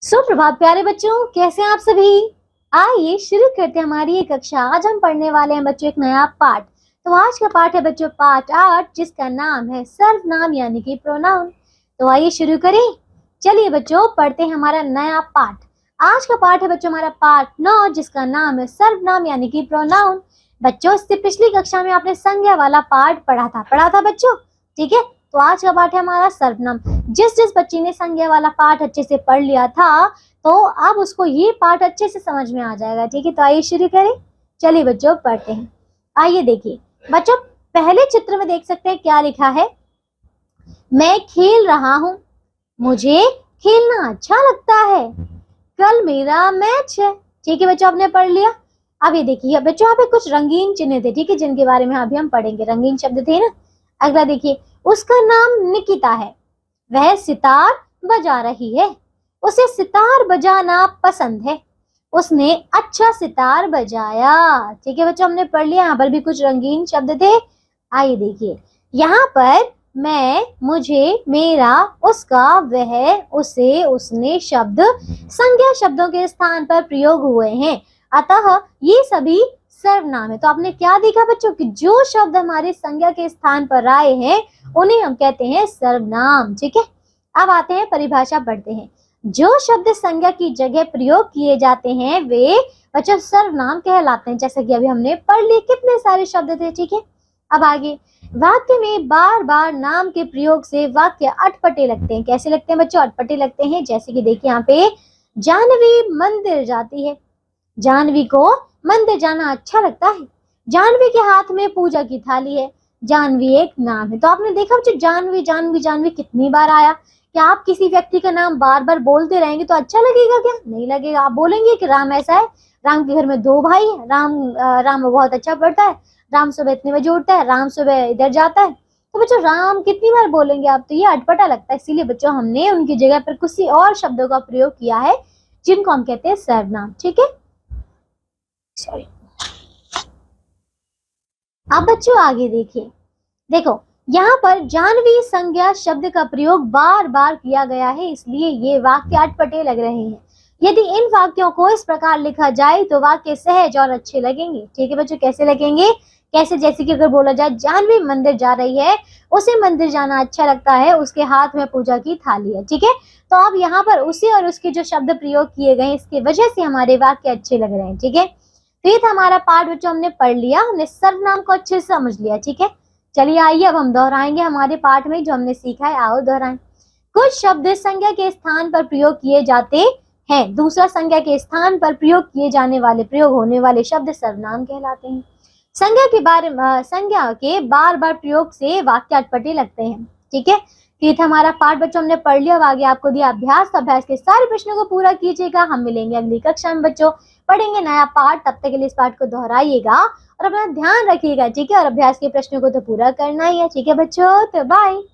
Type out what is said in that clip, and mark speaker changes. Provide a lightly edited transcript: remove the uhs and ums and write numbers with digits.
Speaker 1: सुप्रभात प्यारे बच्चों, कैसे हैं आप सभी। आइए शुरू करते हैं हमारी ये कक्षा। आज हम पढ़ने वाले हैं बच्चों एक नया पाठ। तो आज का पाठ है बच्चों पाठ 8, जिसका नाम है सर्वनाम यानी कि प्रोनाउन। तो आइए शुरू करें। चलिए बच्चों पढ़ते हैं हमारा नया पाठ। आज का पाठ है बच्चों हमारा पाठ 9, जिसका नाम है सर्वनाम यानी कि प्रोनाउन। बच्चों इससे पिछली कक्षा में आपने संज्ञा वाला पाठ पढ़ा था बच्चों, ठीक है। तो आज का पाठ है हमारा सर्वनाम। जिस जिस बच्ची ने संज्ञा वाला पाठ अच्छे से पढ़ लिया था, तो अब उसको ये पाठ अच्छे से समझ में आ जाएगा, ठीक है। तो आइए शुरू करें। चलिए बच्चों पढ़ते हैं। आइए देखिए बच्चों, पहले चित्र में देख सकते हैं क्या लिखा है। मैं खेल रहा हूँ, मुझे खेलना अच्छा लगता है, कल मेरा मैच है। ठीक है बच्चों, आपने पढ़ लिया। अब ये देखिए बच्चों, यहाँ पे कुछ रंगीन चिन्ह थे, ठीक है, जिनके बारे में अभी हम पढ़ेंगे। रंगीन शब्द थे ना। अगला देखिए, उसका नाम निकिता है, वह सितार बजा रही है, उसे सितार बजाना पसंद है, उसने अच्छा सितार बजाया। ठीक है बच्चों, हमने पढ़ लिया। यहाँ पर भी कुछ रंगीन शब्द थे। आइए देखिए, यहाँ पर मैं, मुझे, मेरा, उसका, वह, उसे, उसने शब्द संज्ञा शब्दों के स्थान पर प्रयोग हुए हैं, अतः ये सभी सर्वनाम है। तो आपने क्या देखा बच्चों कि जो शब्द हमारे संज्ञा के स्थान पर आए हैं उन्हें हम कहते हैं सर्वनाम, ठीक है। अब आते हैं परिभाषा पढ़ते हैं। जो शब्द संज्ञा की जगह प्रयोग किए जाते हैं वे बच्चों सर्वनाम कहलाते हैं, जैसे कि अभी हमने पढ़ लिए। कितने सारे शब्द थे, ठीक है। अब आगे, वाक्य में बार बार नाम के प्रयोग से वाक्य अटपटे लगते हैं। कैसे लगते हैं बच्चों? अटपटे लगते हैं। जैसे कि देखिए यहाँ पे, जानवी मंदिर जाती है, जानवी को मंदिर जाना अच्छा लगता है, जानवी के हाथ में पूजा की थाली है, जानवी एक नाम है। तो आपने देखा बच्चों, जानवी जानवी जानवी कितनी बार आया। क्या आप किसी व्यक्ति का नाम बार बार बोलते रहेंगे तो अच्छा लगेगा? क्या नहीं लगेगा। आप बोलेंगे कि राम ऐसा है, राम के घर में 2 भाई है, राम बहुत अच्छा पढ़ता है, राम सुबह इतने बजे उठता है, राम सुबह इधर जाता है। तो बच्चों राम कितनी बार बोलेंगे आप? तो ये अटपटा लगता है। इसीलिए बच्चों हमने उनकी जगह पर किसी और शब्दों का प्रयोग किया है, जिनको हम कहते हैं सर्वनाम, ठीक है। सॉरी। अब बच्चों आगे देखिए, देखो यहाँ पर जानवी संज्ञा शब्द का प्रयोग बार बार किया गया है, इसलिए ये वाक्य अटपटे लग रहे हैं। यदि इन वाक्यों को इस प्रकार लिखा जाए तो वाक्य सहज और अच्छे लगेंगे, ठीक है बच्चों। कैसे लगेंगे? कैसे? जैसे कि अगर बोला जाए जानवी मंदिर जा रही है, उसे मंदिर जाना अच्छा लगता है, उसके हाथ में पूजा की थाली है, ठीक है। तो अब यहाँ पर उसे और उसके जो शब्द प्रयोग किए गए इसकी वजह से हमारे वाक्य अच्छे लग रहे हैं, ठीक है। तो ये था हमारा पाठ बच्चों, हमने पढ़ लिया, हमने सर्वनाम को अच्छे से समझ लिया, ठीक है। चलिए आइए अब हम दोहराएंगे हमारे पाठ में जो हमने सीखा है। आओ दोहराएं। कुछ शब्द संज्ञा के स्थान पर प्रयोग किए जाते हैं, दूसरा संज्ञा के स्थान पर प्रयोग किए जाने वाले, प्रयोग होने वाले शब्द सर्वनाम कहलाते हैं। संज्ञा के बार बार प्रयोग से वाक्य अटपटे लगते हैं, ठीक है। ये था हमारा पाठ बच्चों, हमने पढ़ लिया। अब आगे आपको दिया अभ्यास, तो अभ्यास के सारे प्रश्नों को पूरा कीजिएगा। हम मिलेंगे अगली कक्षा में बच्चों, पढ़ेंगे नया पाठ। तब तक के लिए इस पाठ को दोहराइएगा और अपना ध्यान रखिएगा, ठीक है। और अभ्यास के प्रश्नों को तो पूरा करना ही है, ठीक है बच्चों। तो बाय।